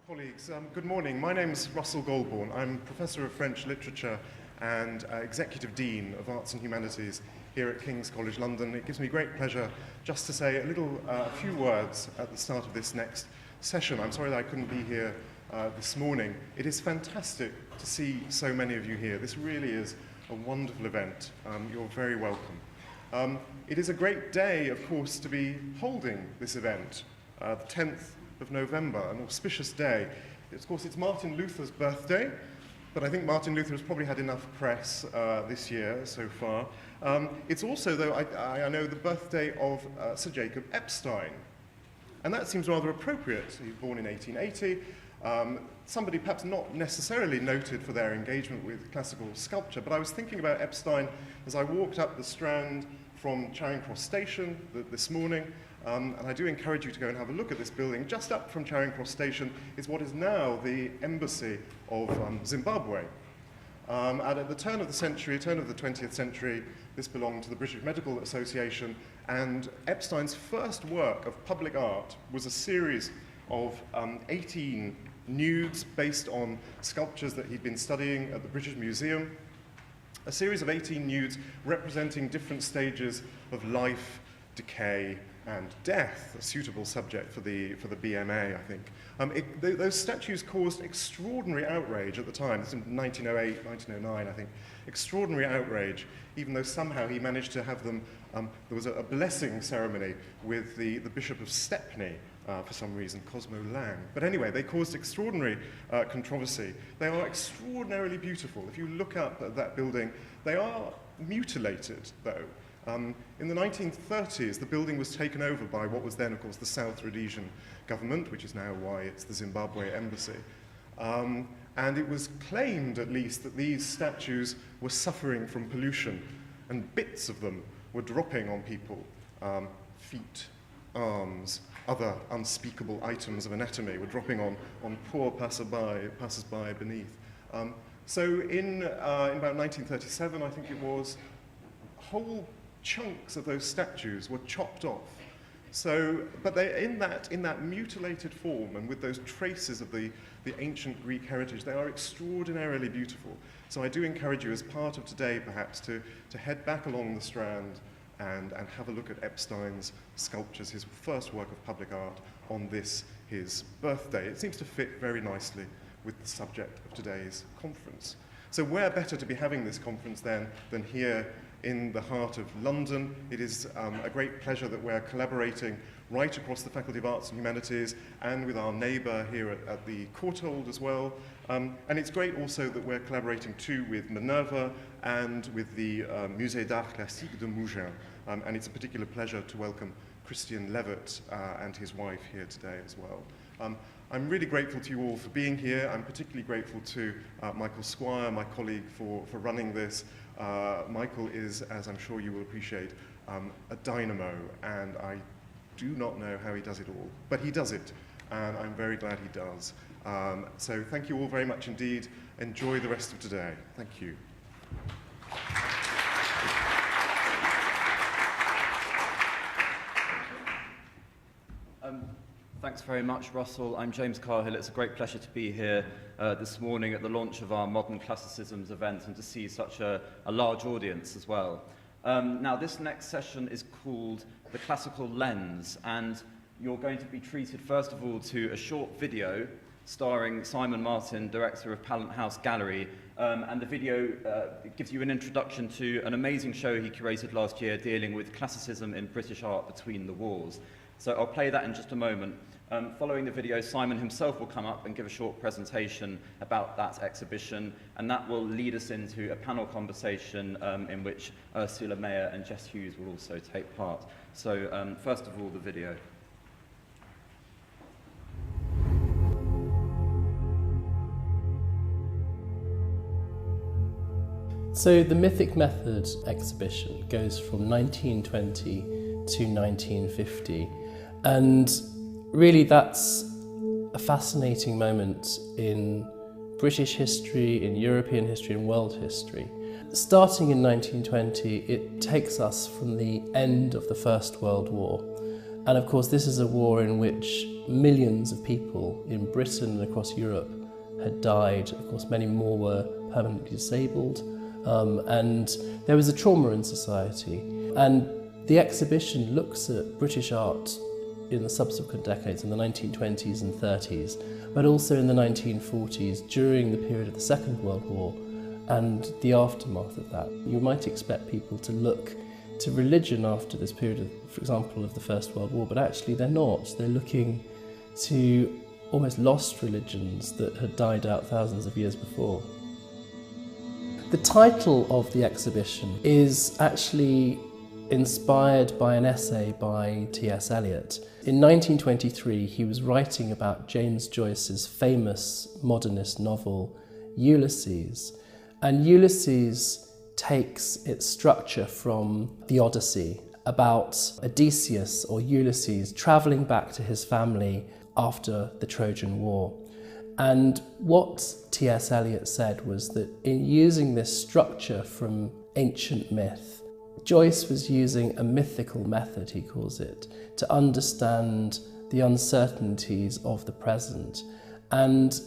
Colleagues, good morning. My name is Russell Goulbourne. I'm Professor of French Literature and Executive Dean of Arts and Humanities here at King's College London. It gives me great pleasure just to say a few words at the start of this next session. I'm sorry that I couldn't be here this morning. It is fantastic to see so many of you here. This really is a wonderful event. You're very welcome. It is a great day, of course, to be holding this event, the 10th of November, an auspicious day. Of course, it's Martin Luther's birthday, but I think Martin Luther has probably had enough press this year so far. It's also, though, I know, the birthday of Sir Jacob Epstein, and that seems rather appropriate. He was born in 1880. Somebody perhaps not necessarily noted for their engagement with classical sculpture, but I was thinking about Epstein as I walked up the Strand from Charing Cross Station this morning. And I do encourage you to go and have a look at this building. Just up from Charing Cross Station is what is now the embassy of Zimbabwe. At the turn of the century, turn of the 20th century, this belonged to the British Medical Association, and Epstein's first work of public art was a series of 18 nudes based on sculptures that he'd been studying at the British Museum. A series of 18 nudes representing different stages of life, decay, and death, a suitable subject for the BMA, I think. Those statues caused extraordinary outrage at the time. This is in 1908, 1909, I think. Extraordinary outrage, even though somehow he managed to have them, there was a blessing ceremony with the Bishop of Stepney, for some reason, Cosmo Lang. But anyway, they caused extraordinary controversy. They are extraordinarily beautiful. If you look up at that building, they are mutilated, though. In the 1930s, the building was taken over by what was then, of course, the South Rhodesian government, which is now why it's the Zimbabwe embassy. And it was claimed, at least, that these statues were suffering from pollution, and bits of them were dropping on people, feet, arms, other unspeakable items of anatomy were dropping on poor passers-by beneath. So in about 1937, I think it was, whole chunks of those statues were chopped off. So, but they, in that mutilated form and with those traces of the ancient Greek heritage, they are extraordinarily beautiful. So I do encourage you, as part of today, perhaps, to head back along the Strand and have a look at Epstein's sculptures, his first work of public art, on this, his birthday. It seems to fit very nicely with the subject of today's conference. So where better to be having this conference then than here in the heart of London. It is a great pleasure that we're collaborating right across the Faculty of Arts and Humanities and with our neighbour here at the Courtauld as well. And it's great also that we're collaborating too with Minerva and with the Musée d'Art Classique de Mougins. And it's a particular pleasure to welcome Christian Levitt and his wife here today as well. I'm really grateful to you all for being here. I'm particularly grateful to Michael Squire, my colleague, for running this. Michael is, as I'm sure you will appreciate, a dynamo, and I do not know how he does it all, but he does it, and I'm very glad he does. So thank you all very much indeed. Enjoy the rest of today. Thank you. Thanks very much, Russell. I'm James Cahill. It's a great pleasure to be here this morning at the launch of our Modern Classicisms event and to see such a large audience as well. Now, this next session is called The Classical Lens, and you're going to be treated, first of all, to a short video starring Simon Martin, Director of Pallant House Gallery, and the video gives you an introduction to an amazing show he curated last year dealing with classicism in British art between the wars. So I'll play that in just a moment. Following the video, Simon himself will come up and give a short presentation about that exhibition, and that will lead us into a panel conversation in which Ursula and Jess Hughes will also take part. So first of all, the video. So the Mythic Method exhibition goes from 1920 to 1950, and really that's a fascinating moment in British history, in European history, and world history. Starting in 1920, it takes us from the end of the First World War And of course, this is a war in which millions of people in Britain and across Europe had died. Of course, many more were permanently disabled, and there was a trauma in society. And the exhibition looks at British art in the subsequent decades, in the 1920s and 30s, but also in the 1940s, during the period of the Second World War and the aftermath of that. You might expect people to look to religion after this period, for example, of the First World War, but actually they're not. They're looking to almost lost religions that had died out thousands of years before. The title of the exhibition is actually inspired by an essay by T.S. Eliot. In 1923, he was writing about James Joyce's famous modernist novel, Ulysses. And Ulysses takes its structure from the Odyssey, about Odysseus or Ulysses travelling back to his family after the Trojan War. And what T.S. Eliot said was that in using this structure from ancient myth, Joyce was using a mythical method, he calls it, to understand the uncertainties of the present. And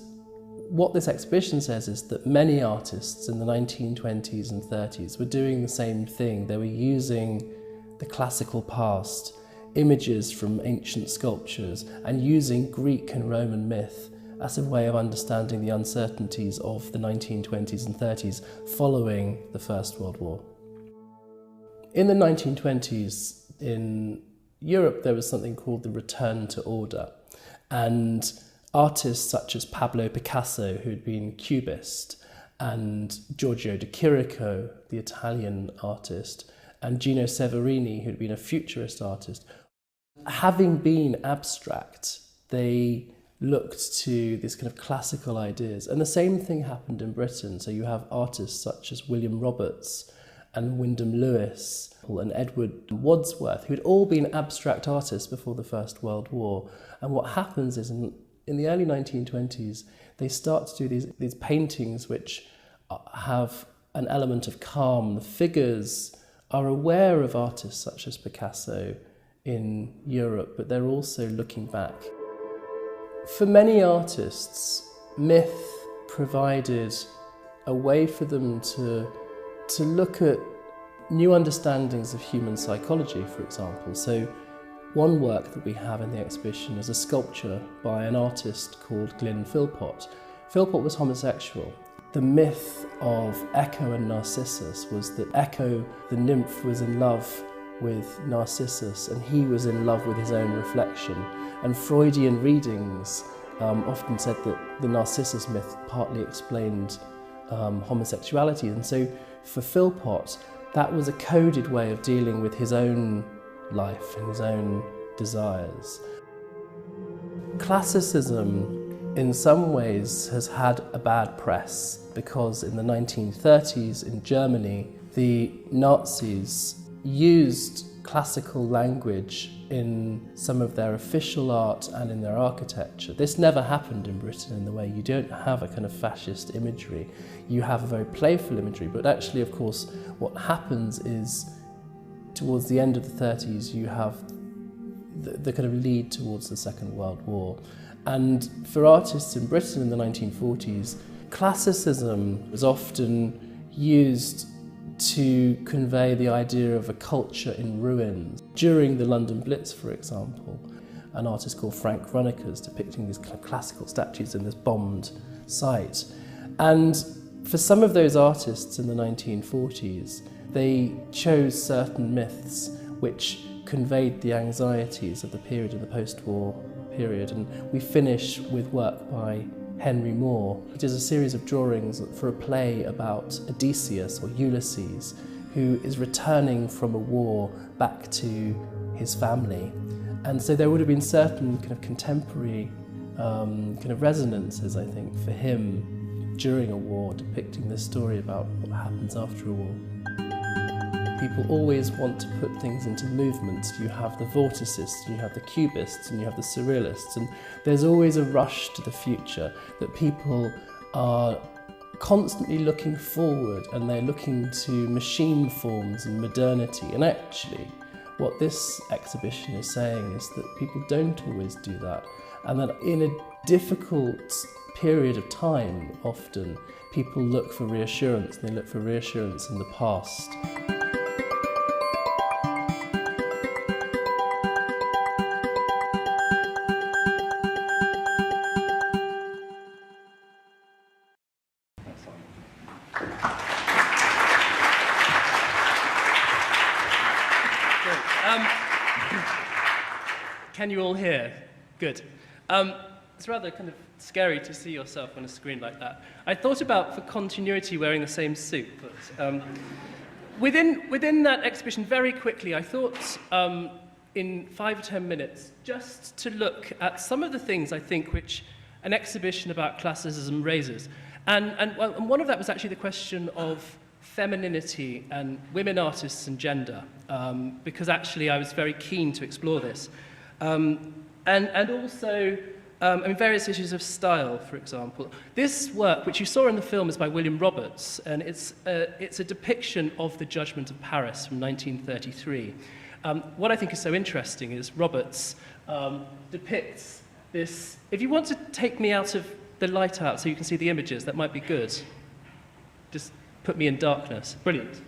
what this exhibition says is that many artists in the 1920s and 30s were doing the same thing. They were using the classical past, images from ancient sculptures, and using Greek and Roman myth as a way of understanding the uncertainties of the 1920s and 30s following the First World War. In the 1920s in Europe, there was something called the return to order, and artists such as Pablo Picasso, who had been Cubist, and Giorgio de Chirico, the Italian artist, and Gino Severini, who had been a futurist artist, having been abstract, they looked to these kind of classical ideas. And the same thing happened in Britain. So you have artists such as William Roberts and Wyndham Lewis and Edward Wadsworth, who had all been abstract artists before the First World War. And what happens is in the early 1920s, they start to do these paintings which have an element of calm. The figures are aware of artists such as Picasso in Europe, but they're also looking back. For many artists, myth provided a way for them to look at new understandings of human psychology, for example. So one work that we have in the exhibition is a sculpture by an artist called Glyn Philpott. Philpott was homosexual. The myth of Echo and Narcissus was that Echo, the nymph, was in love with Narcissus and he was in love with his own reflection. And Freudian readings often said that the Narcissus myth partly explained homosexuality. And so for Philpott, that was a coded way of dealing with his own life and his own desires. Classicism in some ways has had a bad press because in the 1930s in Germany, the Nazis used classical language in some of their official art and in their architecture. This never happened in Britain in the way you don't have a kind of fascist imagery. You have a very playful imagery, but actually, of course, what happens is towards the end of the 30s, you have the kind of lead towards the Second World War. And for artists in Britain in the 1940s, classicism was often used to convey the idea of a culture in ruins. During the London Blitz, for example, an artist called Frank Runekers depicting these classical statues in this bombed site. And for some of those artists in the 1940s, they chose certain myths which conveyed the anxieties of the period, of the post-war period. And we finish with work by Henry Moore. He does a series of drawings for a play about Odysseus or Ulysses, who is returning from a war back to his family. And so there would have been certain kind of contemporary kind of resonances, I think, for him during a war, depicting this story about what happens after a war. People always want to put things into movement. You have the vorticists, you have the cubists, and you have the surrealists, and there's always a rush to the future, that people are constantly looking forward and they're looking to machine forms and modernity. And actually, what this exhibition is saying is that people don't always do that, and that in a difficult period of time, often, people look for reassurance. They look for reassurance in the past. Can you all hear? Good. It's rather kind of scary to see yourself on a screen like that. I thought about, for continuity, wearing the same suit, but within that exhibition, very quickly, I thought in 5 or 10 minutes, just to look at some of the things I think which an exhibition about classicism raises. And one of that was actually the question of femininity and women artists and gender, because actually I was very keen to explore this. And also various issues of style, for example. This work, which you saw in the film, is by William Roberts, and it's a depiction of the Judgment of Paris from 1933. What I think is so interesting is Roberts depicts this. If you want to take me out of the light out so you can see the images, that might be good. Just put me in darkness. Brilliant.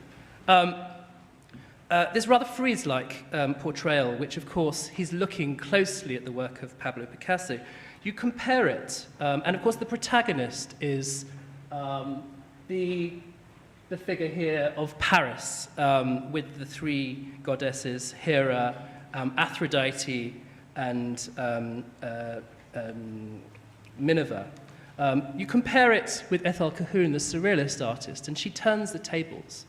This rather frieze-like portrayal, which of course he's looking closely at the work of Pablo Picasso. You compare it, and of course the protagonist is the figure here of Paris, with the 3 goddesses, Hera, Aphrodite, and Minerva. You compare it with Ethel Cahoon, the surrealist artist, and she turns the tables.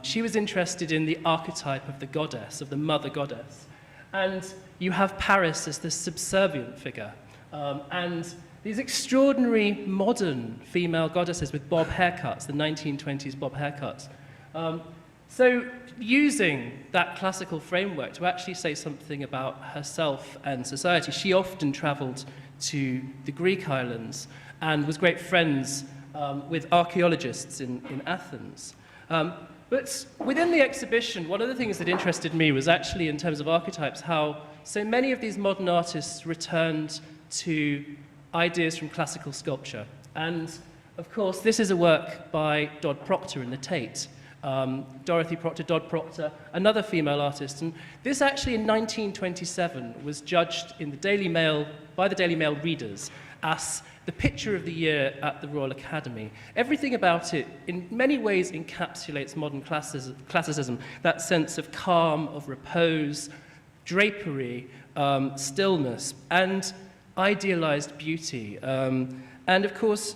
She was interested in the archetype of the goddess, of the mother goddess. And you have Paris as the subservient figure. And these extraordinary modern female goddesses with bob haircuts, the 1920s bob haircuts. So using that classical framework to actually say something about herself and society, she often traveled to the Greek islands and was great friends with archaeologists in Athens. But within the exhibition, one of the things that interested me was actually, in terms of archetypes, how so many of these modern artists returned to ideas from classical sculpture. And, of course, this is a work by Dodd Proctor in the Tate. Dorothy Proctor, Dodd Proctor, another female artist. And this actually, in 1927, was judged in the Daily Mail, by the Daily Mail readers as the picture of the year at the Royal Academy. Everything about it, in many ways, encapsulates modern classicism, that sense of calm, of repose, drapery, stillness, and idealized beauty. And, of course,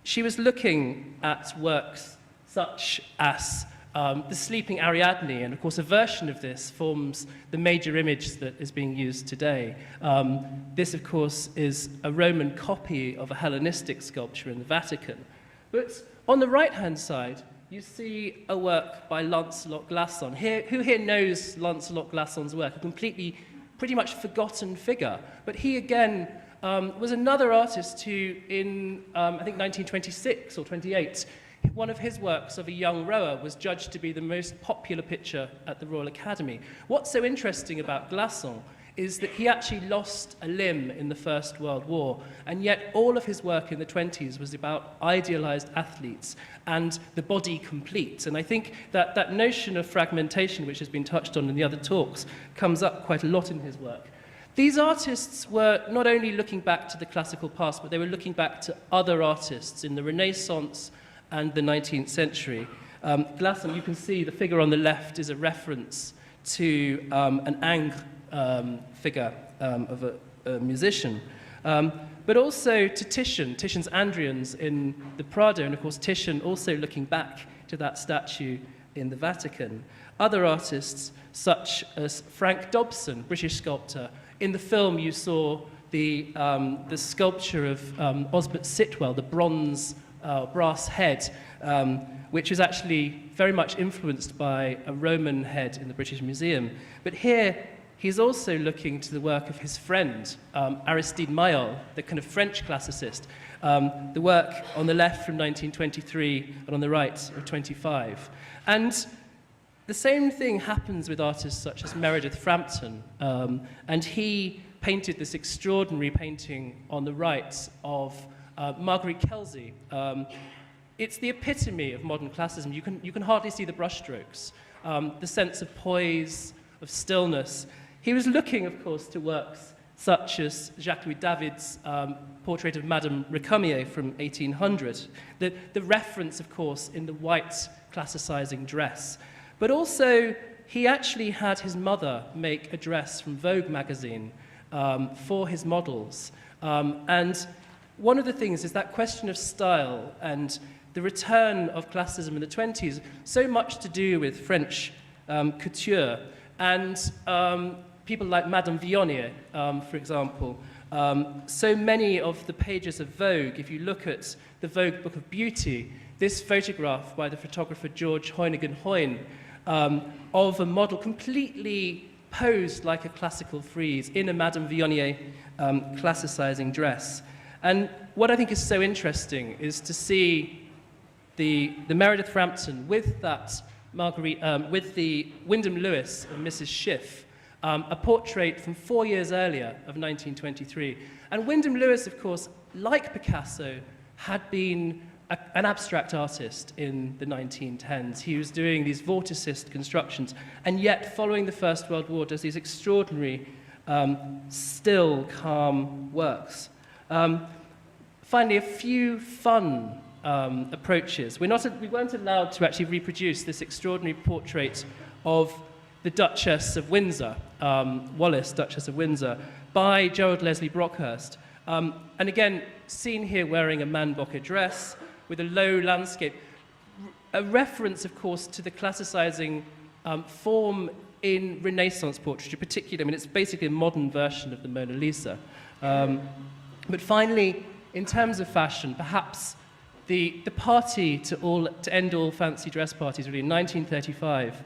she was looking at works such as the Sleeping Ariadne, and of course a version of this forms the major image that is being used today. This, of course, is a Roman copy of a Hellenistic sculpture in the Vatican. But on the right-hand side, you see a work by Lancelot Glasson. Who here knows Lancelot Glasson's work? A completely, pretty much forgotten figure. But he, again, was another artist who, in, I think, 1926 or 28, one of his works of a young rower was judged to be the most popular picture at the Royal Academy. What's so interesting about Glasson is that he actually lost a limb in the First World War, and yet all of his work in the 20s was about idealized athletes and the body complete. And I think that that notion of fragmentation, which has been touched on in the other talks, comes up quite a lot in his work. These artists were not only looking back to the classical past, but they were looking back to other artists in the Renaissance and the 19th century. Glasson, you can see the figure on the left is a reference to an Ingres figure of a musician, but also to Titian's Andrians in the Prado, and of course Titian also looking back to that statue in the Vatican. Other artists, such as Frank Dobson, British sculptor. In the film you saw the sculpture of Osbert Sitwell, the bronze brass head, which is actually very much influenced by a Roman head in the British Museum. But here, he's also looking to the work of his friend, Aristide Maillol, the kind of French classicist. The work on the left from 1923 and on the right of 25. And the same thing happens with artists such as Meredith Frampton, and he painted this extraordinary painting on the right of Marguerite Kelsey. It's the epitome of modern classicism. You can hardly see the brushstrokes, the sense of poise, of stillness. He was looking, of course, to works such as Jacques-Louis David's portrait of Madame Récamier from 1800. The reference, of course, in the white classicizing dress. But also, he actually had his mother make a dress from Vogue magazine for his models. And one of the things is that question of style and the return of classicism in the 20s, so much to do with French couture and people like Madame Viognier, for example. So many of the pages of Vogue, if you look at the Vogue Book of Beauty, this photograph by the photographer George Hoynigan-Hoyne of a model completely posed like a classical frieze in a Madame Viognier classicizing dress. And what I think is so interesting is to see the Meredith Frampton with that with the Wyndham Lewis of Mrs. Schiff, a portrait from 4 years earlier of 1923. And Wyndham Lewis, of course, like Picasso, had been an abstract artist in the 1910s. He was doing these vorticist constructions, and yet, following the First World War, does these extraordinary, still, calm works. Finally, a few fun approaches. We weren't allowed to actually reproduce this extraordinary portrait of the Duchess of Windsor, Wallis, Duchess of Windsor, by Gerald Leslie Brockhurst. And again, seen here wearing a Manbocker dress with a low landscape. A reference, of course, to the classicizing form in Renaissance portraiture, particularly. I mean, it's basically a modern version of the Mona Lisa. But finally, in terms of fashion, perhaps the party to end all fancy dress parties, really, in 1935,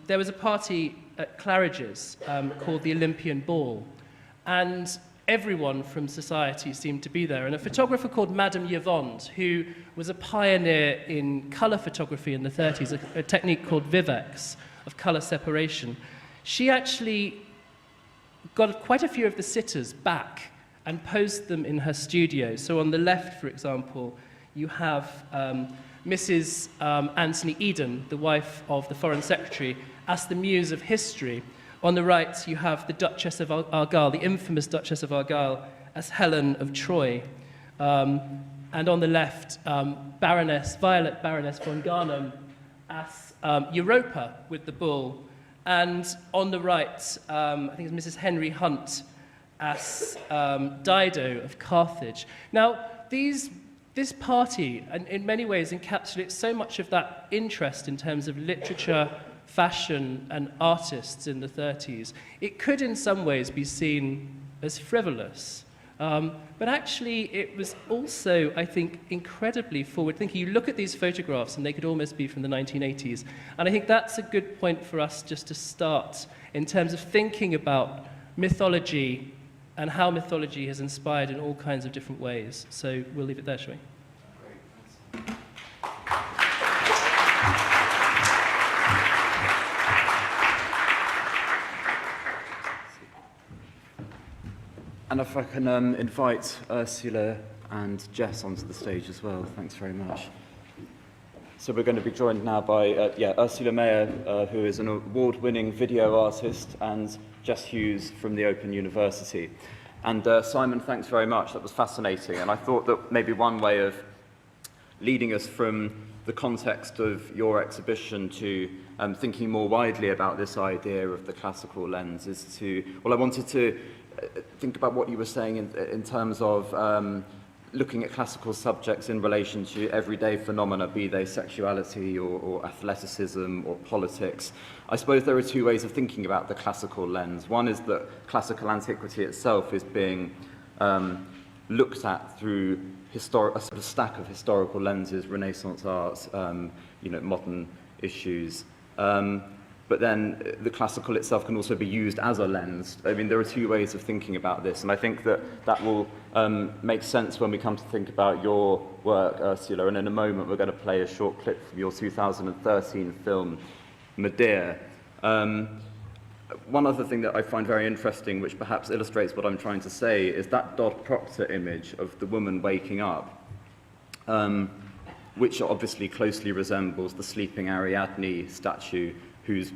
there was a party at Claridge's called the Olympian Ball, and everyone from society seemed to be there. And a photographer called Madame Yvonne, who was a pioneer in colour photography in the 30s, a technique called Vivex, of colour separation, she actually got quite a few of the sitters back and posed them in her studio. So on the left, for example, you have Mrs. Anthony Eden, the wife of the Foreign Secretary, as the muse of history. On the right, you have the Duchess of Argyll, the infamous Duchess of Argyll, as Helen of Troy. And on the left, Violet Baroness von Garnham as Europa with the bull. And on the right, I think it's Mrs. Henry Hunt as Dido of Carthage. Now, this party, in many ways, encapsulates so much of that interest in terms of literature, fashion, and artists in the 30s. It could, in some ways, be seen as frivolous. But actually, it was also, I think, incredibly forward-thinking. You look at these photographs, and they could almost be from the 1980s. And I think that's a good point for us just to start in terms of thinking about mythology and how mythology has inspired in all kinds of different ways. So we'll leave it there, shall we? Great, thanks. And if I can invite Ursula and Jess onto the stage as well. Thanks very much. So we're going to be joined now by Ursula Mayer, who is an award-winning video artist, and Jess Hughes from the Open University. And Simon, thanks very much. That was fascinating. And I thought that maybe one way of leading us from the context of your exhibition to thinking more widely about this idea of the classical lens is to, well, I wanted to think about what you were saying in terms of looking at classical subjects in relation to everyday phenomena, be they sexuality or athleticism or politics. I suppose there are two ways of thinking about the classical lens. One is that classical antiquity itself is being looked at through a sort of stack of historical lenses, Renaissance art, modern issues. But then the classical itself can also be used as a lens. I mean, there are two ways of thinking about this, and I think that will make sense when we come to think about your work, Ursula, and in a moment we're going to play a short clip from your 2013 film, Medea. One other thing that I find very interesting, which perhaps illustrates what I'm trying to say, is that Dodd Proctor image of the woman waking up, which obviously closely resembles the sleeping Ariadne statue, whose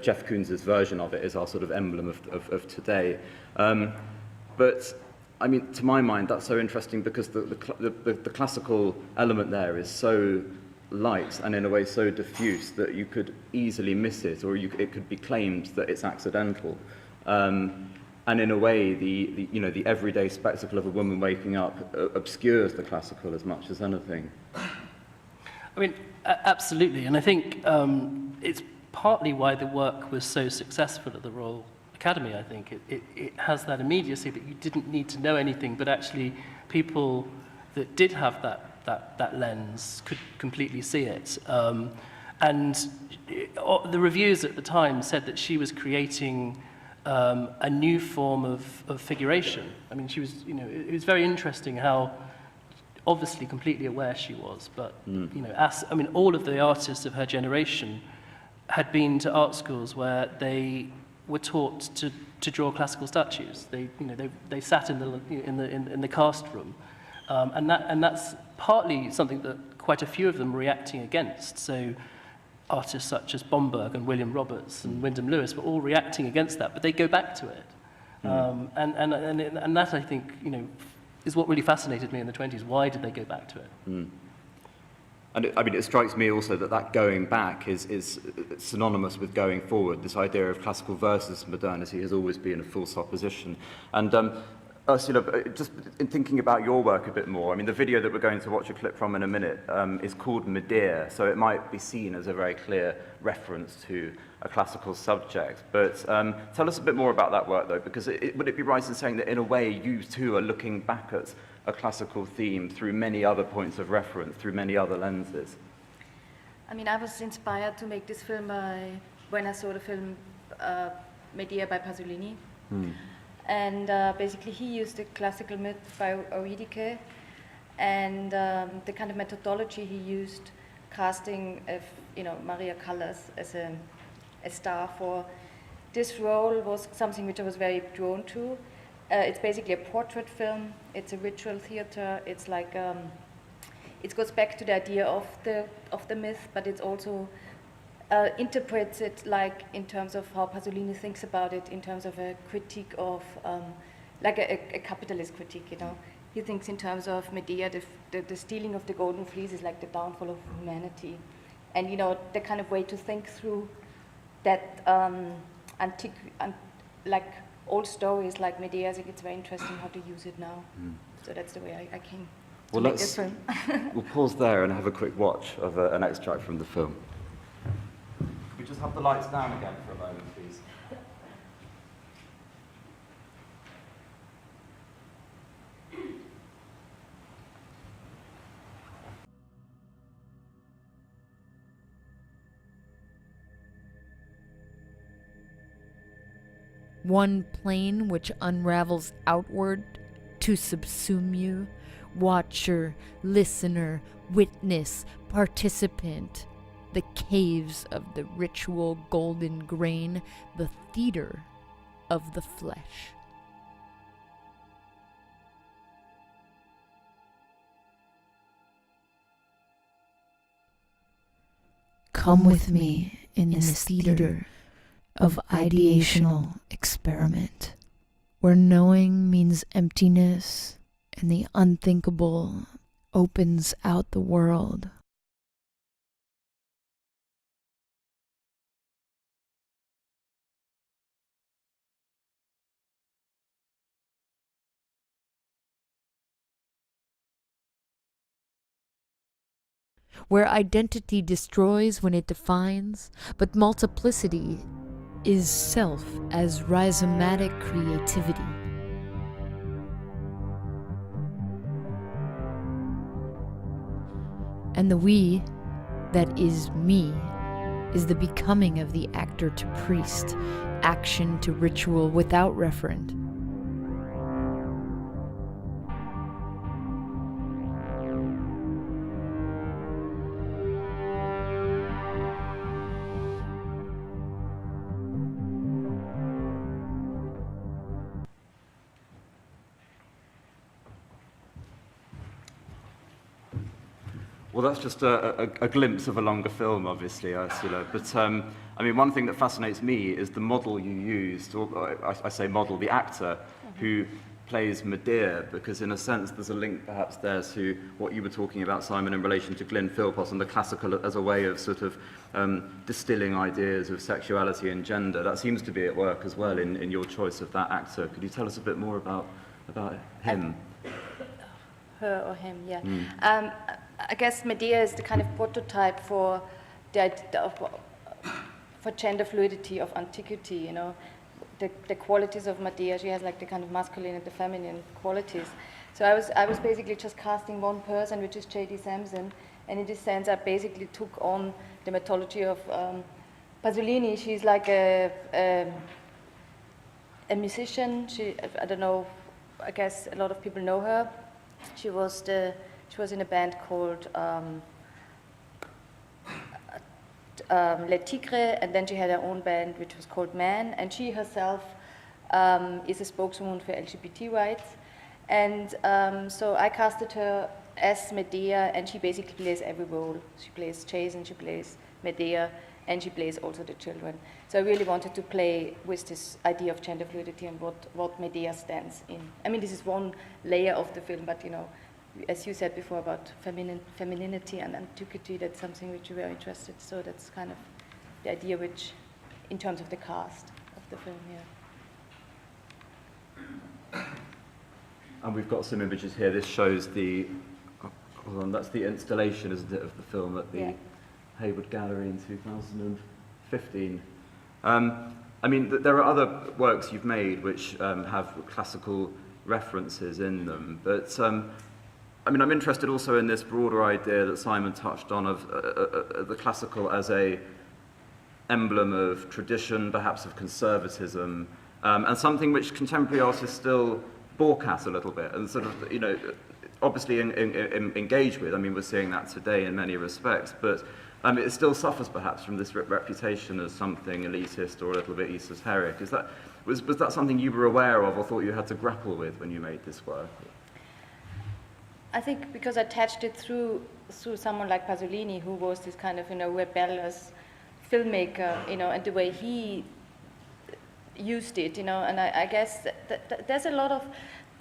Jeff Koons's version of it is our sort of emblem of today. But I mean, to my mind, that's so interesting because the classical element there is so light and in a way so diffuse that you could easily miss it, or it could be claimed that it's accidental. And in a way, the everyday spectacle of a woman waking up obscures the classical as much as anything. I mean, absolutely, and I think it's partly why the work was so successful at the Royal Academy. I think it has that immediacy that you didn't need to know anything, but actually people that did have that lens could completely see it. And the reviews at the time said that she was creating a new form of figuration. I mean, she was, it was very interesting how obviously completely aware she was, but all of the artists of her generation had been to art schools where they were taught to draw classical statues. They sat in the cast room, and that's partly something that quite a few of them were reacting against. So artists such as Bomberg and William Roberts and Wyndham Lewis were all reacting against that, but they go back to it. And that, I think, is what really fascinated me in the 20s. Why did they go back to it? And it strikes me also that going back is synonymous with going forward. This idea of classical versus modernity has always been a full supposition. And Ursula, just in thinking about your work a bit more, I mean, the video that we're going to watch a clip from in a minute is called Medea, so it might be seen as a very clear reference to a classical subject. But tell us a bit more about that work, though, because would it be right in saying that in a way you too are looking back at a classical theme through many other points of reference, through many other lenses? I mean, I was inspired to make this film when I saw the film Medea by Pasolini. And basically he used the classical myth by Eurydice, and the kind of methodology he used, casting of Maria Callas as a star for this role, was something which I was very drawn to. It's basically a portrait film. It's a ritual theater. It's like it goes back to the idea of the myth, but it's also interprets it like in terms of how Pasolini thinks about it, in terms of a critique of like a capitalist critique. He thinks in terms of Medea, the stealing of the golden fleece is like the downfall of humanity, and the kind of way to think through that antique like old stories like Medea. I think it's very interesting how to use it now. So that's the way I came to make this film. We'll pause there and have a quick watch of an extract from the film. Could we just have the lights down again for a moment, please? One plane which unravels outward to subsume you, watcher, listener, witness, participant, the caves of the ritual golden grain, the theater of the flesh. Come with me in this theater of ideational experiment, where knowing means emptiness and the unthinkable opens out the world. Where identity destroys when it defines, but multiplicity is self as rhizomatic creativity. And the we that is me is the becoming of the actor to priest, action to ritual without referent. Well, that's just a glimpse of a longer film, obviously, Ursula. But, I mean, one thing that fascinates me is the model you used, or I say model, the actor who plays Medea, because in a sense there's a link perhaps there to what you were talking about, Simon, in relation to Glyn Philpott and the classical as a way of sort of distilling ideas of sexuality and gender. That seems to be at work as well in your choice of that actor. Could you tell us a bit more about him? Her or him, yeah. I guess Medea is the kind of prototype for for gender fluidity of antiquity, you know. The qualities of Medea, she has like the kind of masculine and the feminine qualities. So I was basically just casting one person, which is J.D. Sampson, and in this sense I basically took on the mythology of Pasolini. She's like a musician. I don't know, I guess a lot of people know her. She was in a band called Le Tigre, and then she had her own band which was called Man, and she herself is a spokeswoman for LGBT rights. And so I casted her as Medea, and she basically plays every role. She plays Jason, she plays Medea, and she plays also the children. So I really wanted to play with this idea of gender fluidity and what Medea stands in. I mean, this is one layer of the film, but you know, as you said before about femininity and antiquity, that's something which we were interested. So that's kind of the idea which, in terms of the cast of the film, yeah. And we've got some images here. This shows that's the installation, isn't it, of the film at the Hayward Gallery in 2015. I mean, there are other works you've made which have classical references in them, but I mean, I'm interested also in this broader idea that Simon touched on of the classical as a emblem of tradition, perhaps of conservatism, and something which contemporary artists still balk at a little bit and sort of, you know, obviously engage with. I mean, we're seeing that today in many respects, but it still suffers perhaps from this reputation as something elitist or a little bit esoteric. Was that something you were aware of or thought you had to grapple with when you made this work? I think because I attached it through someone like Pasolini, who was this kind of, you know, rebellious filmmaker, you know, and the way he used it, you know, and I guess that there's a lot of,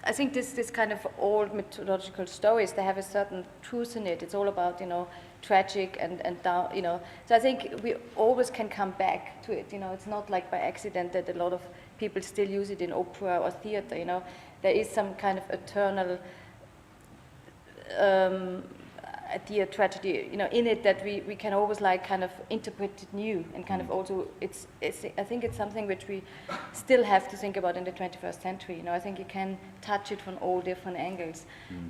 I think this kind of old mythological stories, they have a certain truth in it. It's all about, you know, tragic and down, you know. So I think we always can come back to it, you know. It's not like by accident that a lot of people still use it in opera or theater, you know. There is some kind of eternal idea, tragedy, you know, in it that we can always like kind of interpret it new and kind of also I think it's something which we still have to think about in the 21st century. You know, I think you can touch it from all different angles,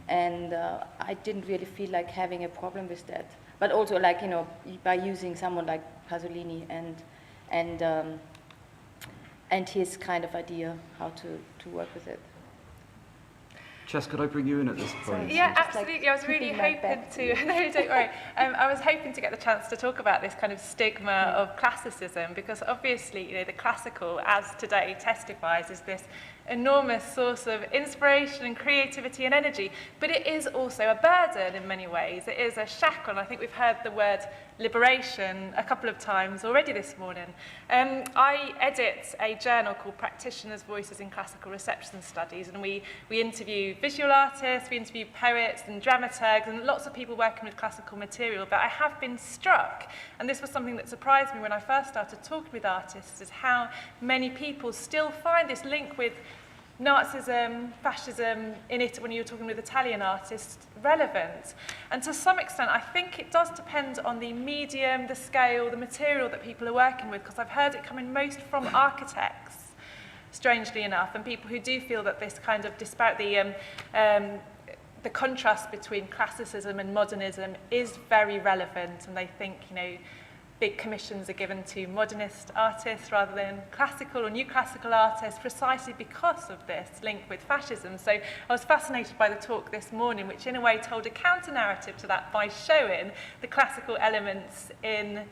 and I didn't really feel like having a problem with that. But also, like, you know, by using someone like Pasolini and his kind of idea how to work with it. Jess, could I bring you in at this point? Yeah, absolutely. I was really hoping to. No, don't worry. I was hoping to get the chance to talk about this kind of stigma of classicism, because obviously, you know, the classical, as today testifies, is this enormous source of inspiration and creativity and energy, but it is also a burden in many ways. It is a shackle, and I think we've heard the word liberation a couple of times already this morning. I edit a journal called Practitioners' Voices in Classical Reception Studies, and we interview visual artists, we interview poets and dramaturgs and lots of people working with classical material. But I have been struck, and this was something that surprised me when I first started talking with artists, is how many people still find this link with Nazism, fascism in it when you're talking with Italian artists relevant. And to some extent, I think it does depend on the medium, the scale, the material that people are working with, because I've heard it coming most from architects, strangely enough, and people who do feel that this kind of disparity, the contrast between classicism and modernism is very relevant, and they think, you know, big commissions are given to modernist artists rather than classical or new classical artists precisely because of this link with fascism. So I was fascinated by the talk this morning, which in a way told a counter-narrative to that by showing the classical elements in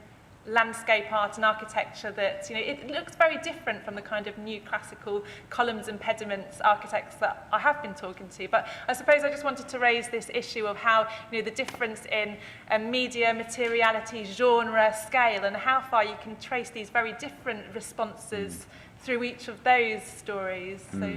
landscape art and architecture that, you know, it looks very different from the kind of new classical columns and pediments architects that I have been talking to. But I suppose I just wanted to raise this issue of how, you know, the difference in media, materiality, genre, scale, and how far you can trace these very different responses through each of those stories. So,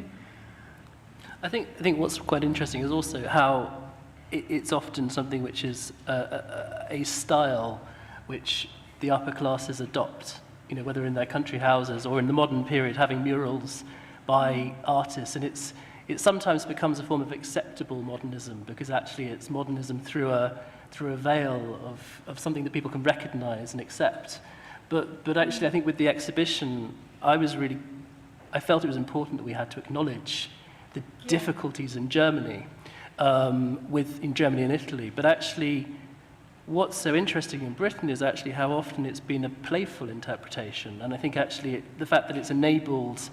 I think what's quite interesting is also how it's often something which is a style which the upper classes adopt, you know, whether in their country houses or in the modern period having murals by artists, and it sometimes becomes a form of acceptable modernism because actually it's modernism through a veil of something that people can recognize and accept. But actually I think with the exhibition I felt it was important that we had to acknowledge the difficulties in Germany, in Germany and Italy, but actually what's so interesting in Britain is actually how often it's been a playful interpretation, and I think actually the fact that it's enabled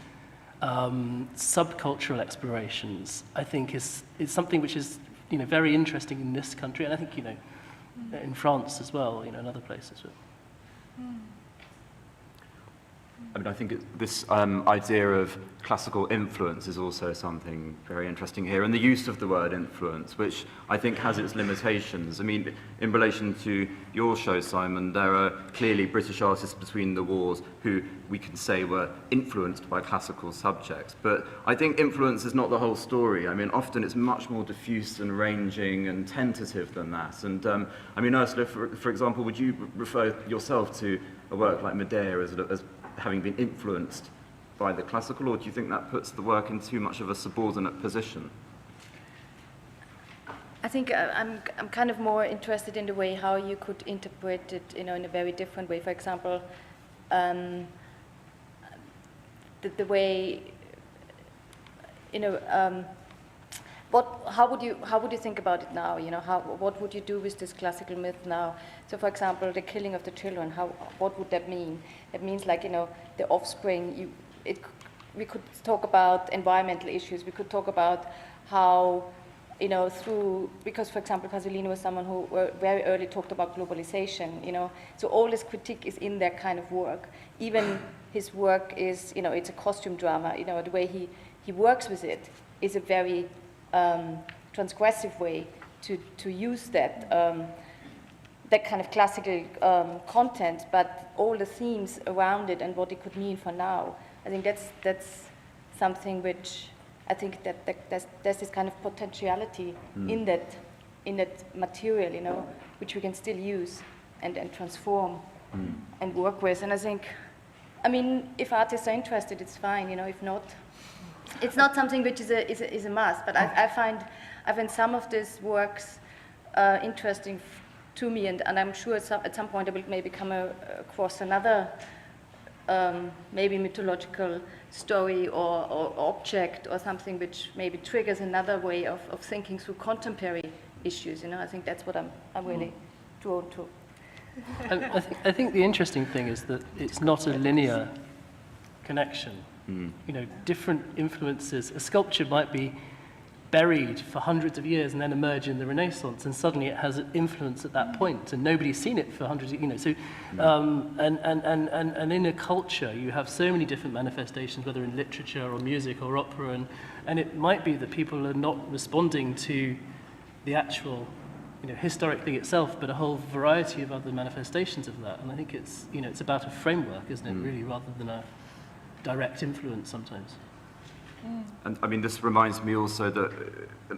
subcultural explorations, I think is something which is, you know, very interesting in this country, and I think, you know, in France as well, you know, in other places as well. I mean, I think this idea of classical influence is also something very interesting here, and the use of the word influence, which I think has its limitations. I mean, in relation to your show, Simon, there are clearly British artists between the wars who we can say were influenced by classical subjects, but I think influence is not the whole story. I mean, often it's much more diffuse and ranging and tentative than that. And I mean, Ursula, for example, would you refer yourself to a work like Medea as having been influenced by the classical, or do you think that puts the work in too much of a subordinate position? I think I'm kind of more interested in the way how you could interpret it, you know, in a very different way. For example, the way, you know, how would you think about it now? You know, what would you do with this classical myth now? So, for example, the killing of the children. What would that mean? It means, like, you know, the offspring. We could talk about environmental issues. We could talk about how, you know, because, for example, Pasolini was someone who very early talked about globalization. You know, so all this critique is in that kind of work. Even his work is, you know, it's a costume drama. You know, the way he works with it is a very transgressive way to use that kind of classical content, but all the themes around it and what it could mean for now. I think that's something which I think that there's this kind of potentiality in that material, you know, which we can still use and transform and work with. And I think, I mean, if artists are interested, it's fine, you know. If not, it's not something which is a must, but I find some of these works interesting to me, and I'm sure at some point I will maybe come across another maybe mythological story or object or something which maybe triggers another way of thinking through contemporary issues. You know, I think that's what I'm really drawn to. I think the interesting thing is that it's not a linear connection. You know, different influences. A sculpture might be buried for hundreds of years and then emerge in the Renaissance, and suddenly it has influence at that point, and nobody's seen it for hundreds of, you know. So, and in a culture, you have so many different manifestations, whether in literature or music or opera, and it might be that people are not responding to the actual, you know, historic thing itself, but a whole variety of other manifestations of that. And I think it's, you know, it's about a framework, isn't it, really, rather than a direct influence sometimes. And I mean, this reminds me also that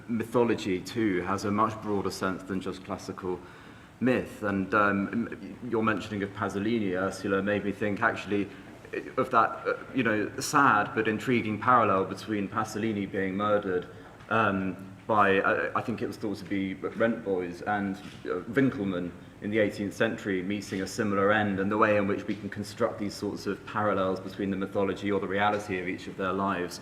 mythology too has a much broader sense than just classical myth. And your mentioning of Pasolini, Ursula, made me think actually of that, you know, sad but intriguing parallel between Pasolini being murdered by, I think it was thought to be rent boys, and Winckelmann in the 18th century meeting a similar end, and the way in which we can construct these sorts of parallels between the mythology or the reality of each of their lives.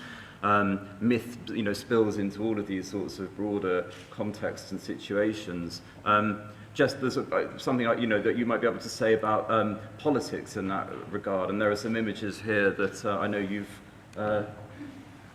Myth, you know, spills into all of these sorts of broader contexts and situations. Just there's something, you know, that you might be able to say about politics in that regard, and there are some images here that I know you've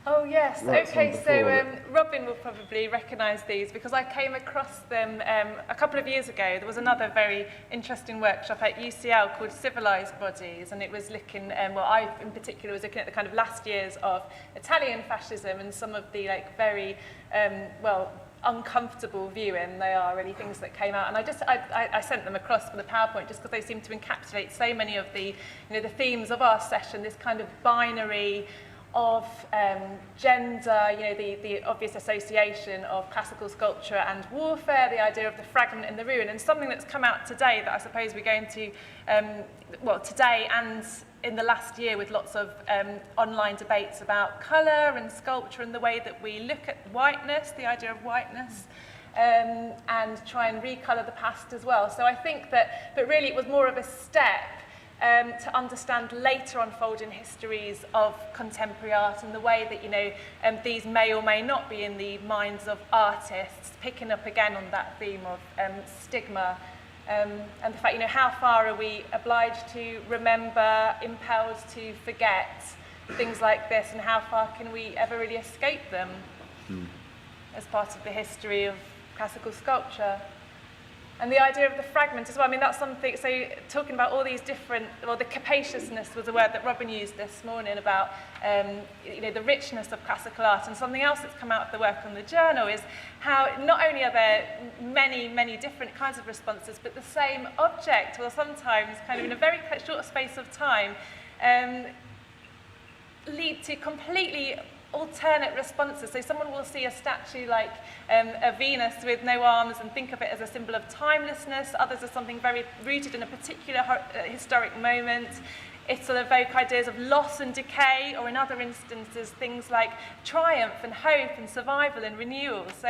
Oh yes, okay, so Robin Robin will probably recognise these because I came across them a couple of years ago. There was another very interesting workshop at UCL called Civilised Bodies, and it was looking, well, I in particular was looking at the kind of last years of Italian fascism and some of the like very, well, uncomfortable viewing. They are really things that came out, and I sent them across for the PowerPoint just because they seem to encapsulate so many of the, the themes of our session, this kind of binary of gender, the obvious association of classical sculpture and warfare, the idea of the fragment and the ruin, and something that's come out today that I suppose we're going to, well, today and in the last year with lots of online debates about colour and sculpture and the way that we look at whiteness, the idea of whiteness, and try and recolour the past as well. So I think that, but really it was more of a step to understand later unfolding histories of contemporary art and the way that, these may or may not be in the minds of artists, picking up again on that theme of stigma, and the fact, how far are we obliged to remember, impelled to forget things like this, and how far can we ever really escape them as part of the history of classical sculpture? And the idea of the fragment as well, I mean, that's something, so talking about all these different, well, the capaciousness was a word that Robin used this morning about, the richness of classical art, and something else that's come out of the work on the journal is how not only are there many, many different kinds of responses, but the same object will sometimes, kind of in a very short space of time, lead to completely alternate responses. So someone will see a statue like a Venus with no arms and think of it as a symbol of timelessness. Others as something very rooted in a particular historic moment. It sort of evoke ideas of loss and decay, or in other instances, things like triumph and hope and survival and renewal. So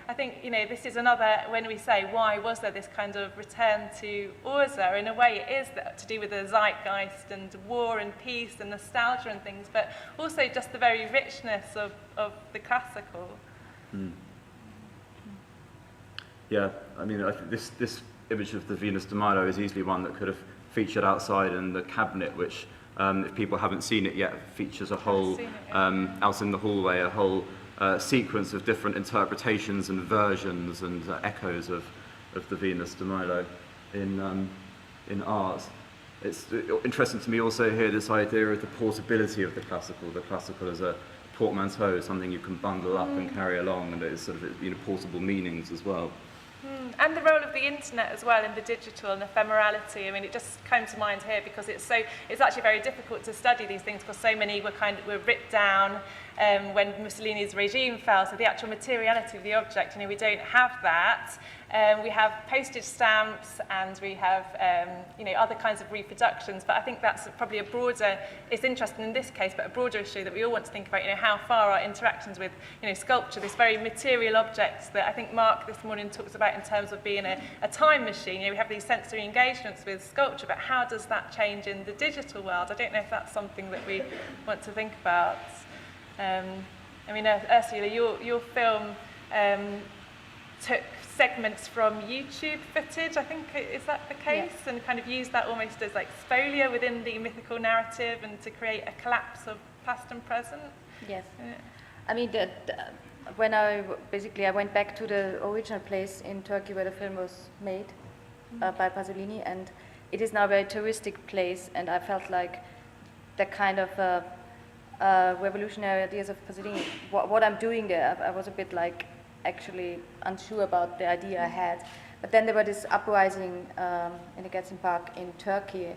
I think, this is another, when we say, why was there this kind of return to Ursa? In a way, it is to do with the zeitgeist and war and peace and nostalgia and things, but also just the very richness of the classical. Yeah, I mean, I think this image of the Venus de Milo is easily one that could have featured outside in the cabinet, which, if people haven't seen it yet, features a whole, out in the hallway, a whole sequence of different interpretations and versions and echoes of the Venus de Milo in art. It's interesting to me also here this idea of the portability of the classical as a portmanteau, something you can bundle up and carry along, and it's sort of portable meanings as well. And the role of the internet as well in the digital and ephemerality. I mean, it just came to mind here because it's actually very difficult to study these things because so many were ripped down when Mussolini's regime fell. So the actual materiality of the object, we don't have that. We have postage stamps and we have, other kinds of reproductions. But I think that's probably it's interesting in this case, but a broader issue that we all want to think about, how far our interactions with, sculpture, this very material objects that I think Mark this morning talks about in terms of being a time machine. We have these sensory engagements with sculpture, but how does that change in the digital world? I don't know if that's something that we want to think about. Ursula, your film took segments from YouTube footage, I think, is that the case? Yeah. And kind of used that almost as like spolia within the mythical narrative and to create a collapse of past and present? Yes. I mean, when I went back to the original place in Turkey where the film was made by Pasolini, and it is now a very touristic place, and I felt like the kind of revolutionary ideas of Pasolini, what I'm doing there, I was a bit like actually unsure about the idea I had. But then there was this uprising in the Gezi Park in Turkey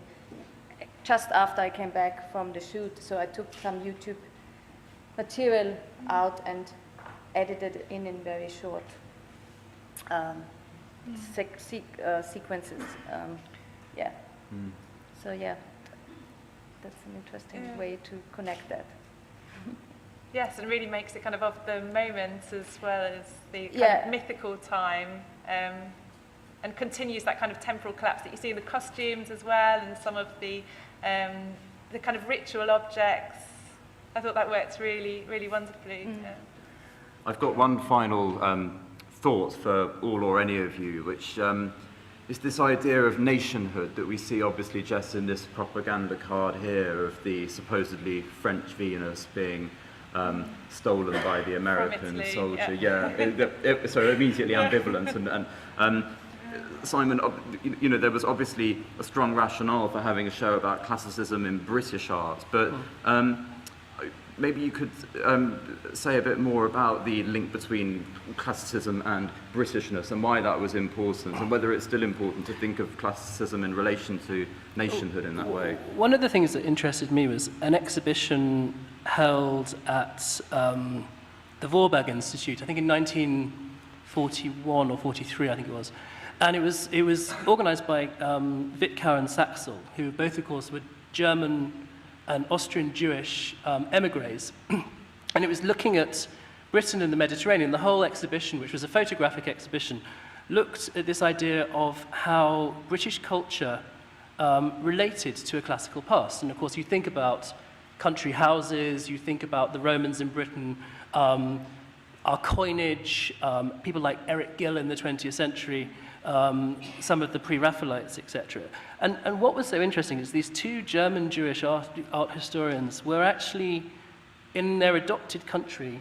just after I came back from the shoot, so I took some YouTube material out and edited in very short sequences. So yeah, that's an interesting way to connect that. Yes, and really makes it kind of the moment as well as the kind of mythical time, and continues that kind of temporal collapse that you see in the costumes as well, and some of the kind of ritual objects. I thought that worked really, really wonderfully. I've got one final thought for all or any of you, which is this idea of nationhood that we see obviously just in this propaganda card here of the supposedly French Venus being stolen by the American Italy, soldier. yeah. So immediately ambivalent. And Simon, there was obviously a strong rationale for having a show about classicism in British art, but maybe you could say a bit more about the link between classicism and Britishness and why that was important, and whether it's still important to think of classicism in relation to nationhood in that way. One of the things that interested me was an exhibition held at the Warburg Institute, I think in 1941 or 43, I think it was. And it was organised by Wittkow and Saxel, who both, of course, were German and Austrian Jewish emigres. And it was looking at Britain and the Mediterranean. The whole exhibition, which was a photographic exhibition, looked at this idea of how British culture related to a classical past. And of course, you think about country houses, you think about the Romans in Britain, our coinage, people like Eric Gill in the 20th century, some of the pre-Raphaelites, etc. And what was so interesting is these two German Jewish art historians were actually, in their adopted country,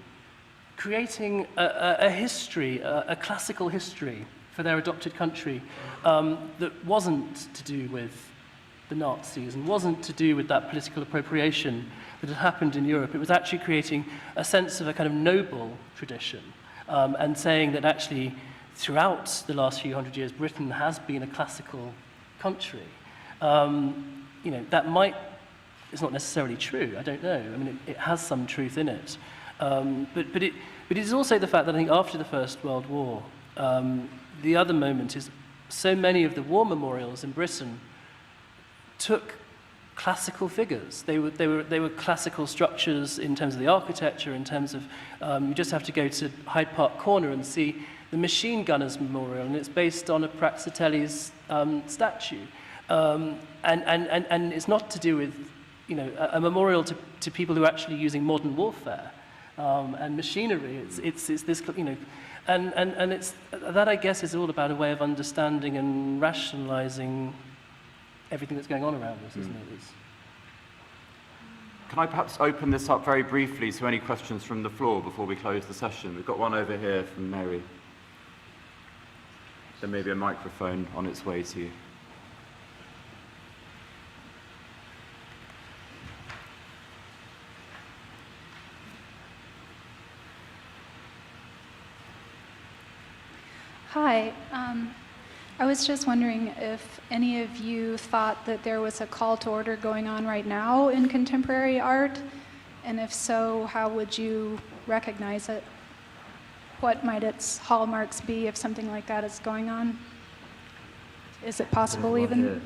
creating a history, a classical history for their adopted country that wasn't to do with the Nazis and wasn't to do with that political appropriation that had happened in Europe. It was actually creating a sense of a kind of noble tradition and saying that actually throughout the last few hundred years, Britain has been a classical country. That it's not necessarily true, I don't know. I mean, it has some truth in it. But it is also the fact that I think after the First World War, the other moment is so many of the war memorials in Britain took classical figures. They were classical structures in terms of the architecture, in terms of, you just have to go to Hyde Park Corner and see the Machine Gunners Memorial, and it's based on a Praxiteles statue. And it's not to do with, a memorial to people who are actually using modern warfare and machinery. It's this, and it's, that I guess is all about a way of understanding and rationalizing everything that's going on around us, isn't it? Can I perhaps open this up very briefly to any questions from the floor before we close the session? We've got one over here from Mary. There may be a microphone on its way to you. Hi. I was just wondering if any of you thought that there was a call to order going on right now in contemporary art, and if so, how would you recognize it? What might its hallmarks be if something like that is going on? Is it possible even?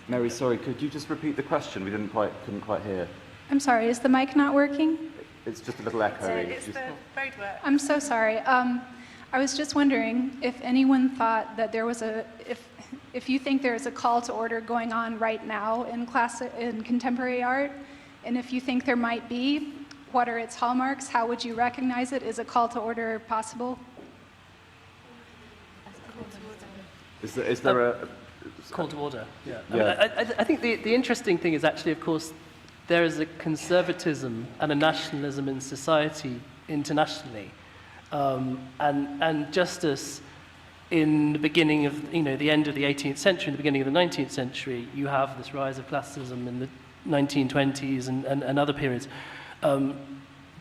Mary, sorry, could you just repeat the question? We couldn't quite hear. I'm sorry, is the mic not working? It's just a little echoey. It's the roadwork. I'm so sorry. I was just wondering if anyone thought that there was if you think there is a call to order going on right now in contemporary art, and if you think there might be, what are its hallmarks? How would you recognize it? Is a call to order possible? Is there a call to order? Yeah. Yeah. I think the interesting thing is actually, of course, there is a conservatism and a nationalism in society internationally. And just as in the beginning of, the end of the 18th century, and the beginning of the 19th century, you have this rise of classicism in the 1920s and other periods.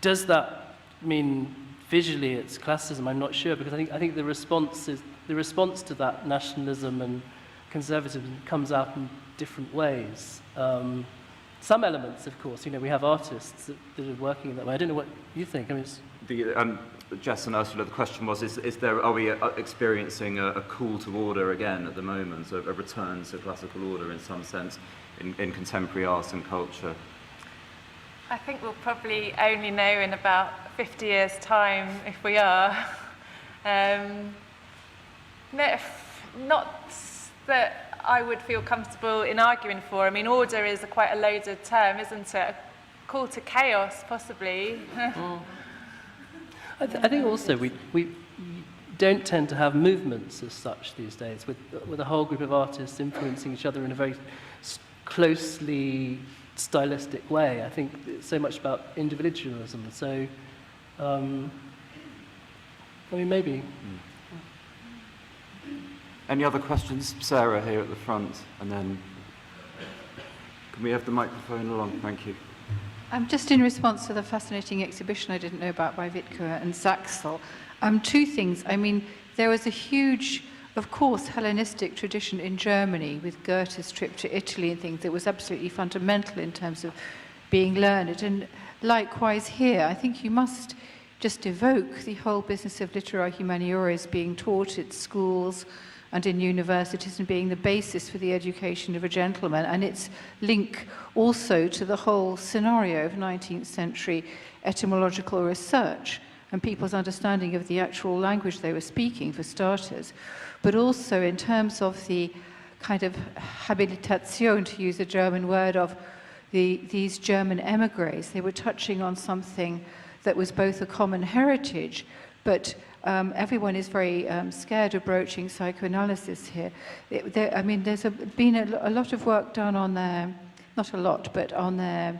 Does that mean visually it's classicism? I'm not sure, because I think the response to that nationalism and conservatism comes out in different ways. Some elements, of course, we have artists that are working in that way. I don't know what you think. I mean, Jess and Ursula, the question was, are we experiencing a call to order again at the moment, a return to classical order in some sense in contemporary art and culture? I think we'll probably only know in about 50 years' time if we are. Not that I would feel comfortable in arguing for. I mean, order is quite a loaded term, isn't it? A call to chaos, possibly. I think also we don't tend to have movements as such these days, with a whole group of artists influencing each other in a very closely stylistic way. I think it's so much about individualism. So, I mean, maybe. Any other questions? Sarah here at the front, and then can we have the microphone along? Thank you. Just in response to the fascinating exhibition I didn't know about by Wittke and Zaxel, two things. I mean, there was a huge, of course, Hellenistic tradition in Germany with Goethe's trip to Italy and things that was absolutely fundamental in terms of being learned. And likewise here, I think you must just evoke the whole business of literae humaniores being taught at schools and in universities and being the basis for the education of a gentleman, and its link also to the whole scenario of 19th century etymological research and people's understanding of the actual language they were speaking, for starters, but also in terms of the kind of habilitation, to use a German word, of these German emigres. They were touching on something that was both a common heritage, but everyone is very scared of broaching psychoanalysis here. I mean, there's been a lot of work done on their, not a lot, but on their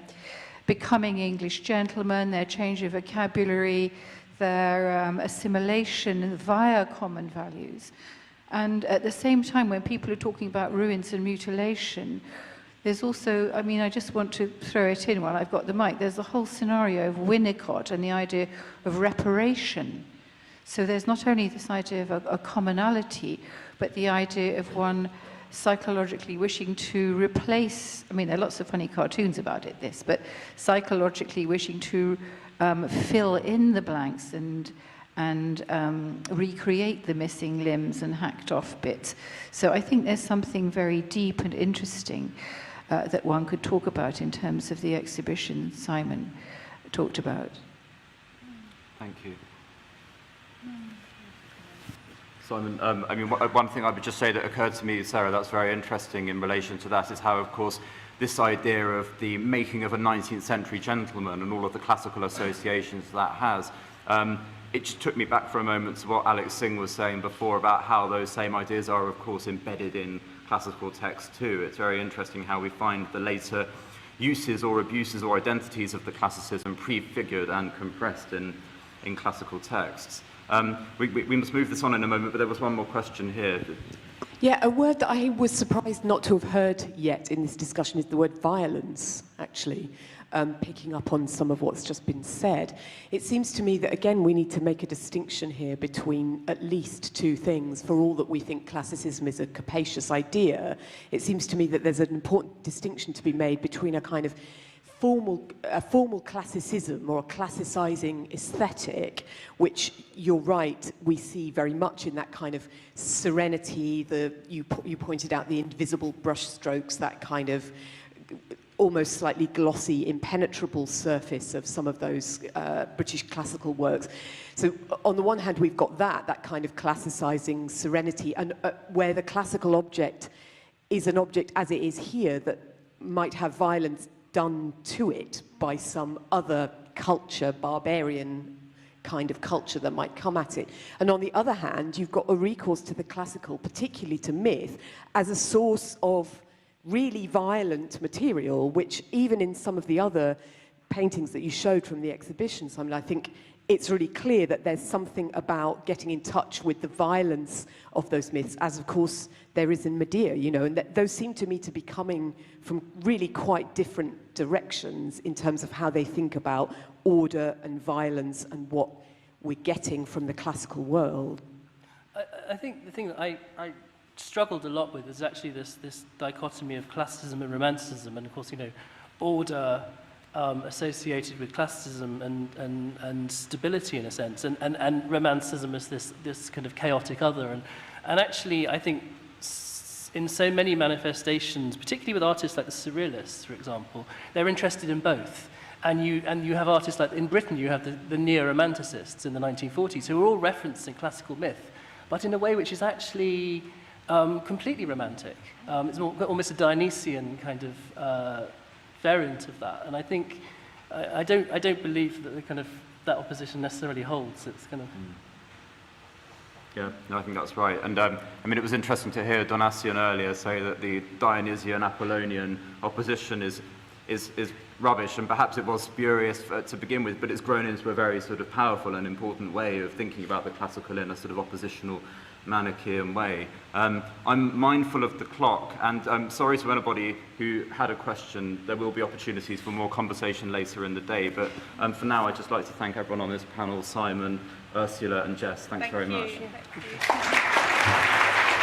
becoming English gentlemen, their change of vocabulary, their assimilation via common values. And at the same time, when people are talking about ruins and mutilation, there's also, I mean, I just want to throw it in while I've got the mic, there's the whole scenario of Winnicott and the idea of reparation. So there's not only this idea of a commonality, but the idea of one psychologically wishing to replace, I mean, there are lots of funny cartoons about it, but psychologically wishing to fill in the blanks and recreate the missing limbs and hacked off bits. So I think there's something very deep and interesting that one could talk about in terms of the exhibition Simon talked about. Thank you. Simon, I mean, one thing I would just say that occurred to me, Sarah, that's very interesting in relation to that, is how, of course, this idea of the making of a 19th century gentleman and all of the classical associations that has, it just took me back for a moment to what Alex Singh was saying before about how those same ideas are, of course, embedded in classical text too. It's very interesting how we find the later uses or abuses or identities of the classicism prefigured and compressed in classical texts. We must move this on in a moment, but there was one more question here. Yeah, a word that I was surprised not to have heard yet in this discussion is the word violence, actually, picking up on some of what's just been said. It seems to me that, again, we need to make a distinction here between at least two things. For all that we think classicism is a capacious idea, it seems to me that there's an important distinction to be made between a kind of formal classicism or a classicizing aesthetic, which you're right, we see very much in that kind of serenity, you pointed out the invisible brushstrokes, that kind of almost slightly glossy, impenetrable surface of some of those British classical works. So on the one hand, we've got that kind of classicizing serenity, and where the classical object is an object as it is here that might have violence done to it by some other culture, barbarian kind of culture that might come at it. And on the other hand, you've got a recourse to the classical, particularly to myth, as a source of really violent material, which even in some of the other paintings that you showed from the exhibition, Simon, I think it's really clear that there's something about getting in touch with the violence of those myths, as of course there is in Medea, you know, and those seem to me to be coming from really quite different directions in terms of how they think about order and violence and what we're getting from the classical world. I think the thing that I struggled a lot with is actually this dichotomy of classicism and romanticism, and of course, you know, order associated with classicism and stability in a sense, and romanticism as this kind of chaotic other. And actually, I think in so many manifestations, particularly with artists like the Surrealists, for example, they're interested in both. And you have artists like, in Britain, you have the neo-romanticists in the 1940s who are all referencing classical myth, but in a way which is actually completely romantic. It's almost a Dionysian kind of variant of that, and I think I don't believe that the kind of that opposition necessarily holds. It's kind of Yeah, no, I think that's right. And I mean, it was interesting to hear Donatian earlier say that the Dionysian Apollonian opposition is is rubbish, and perhaps it was spurious to begin with, but it's grown into a very sort of powerful and important way of thinking about the classical in a sort of oppositional Manichaean way. I'm mindful of the clock, and I'm sorry to anybody who had a question. There will be opportunities for more conversation later in the day, but for now I'd just like to thank everyone on this panel, Simon, Ursula and Jess. Thanks very much. Thank you.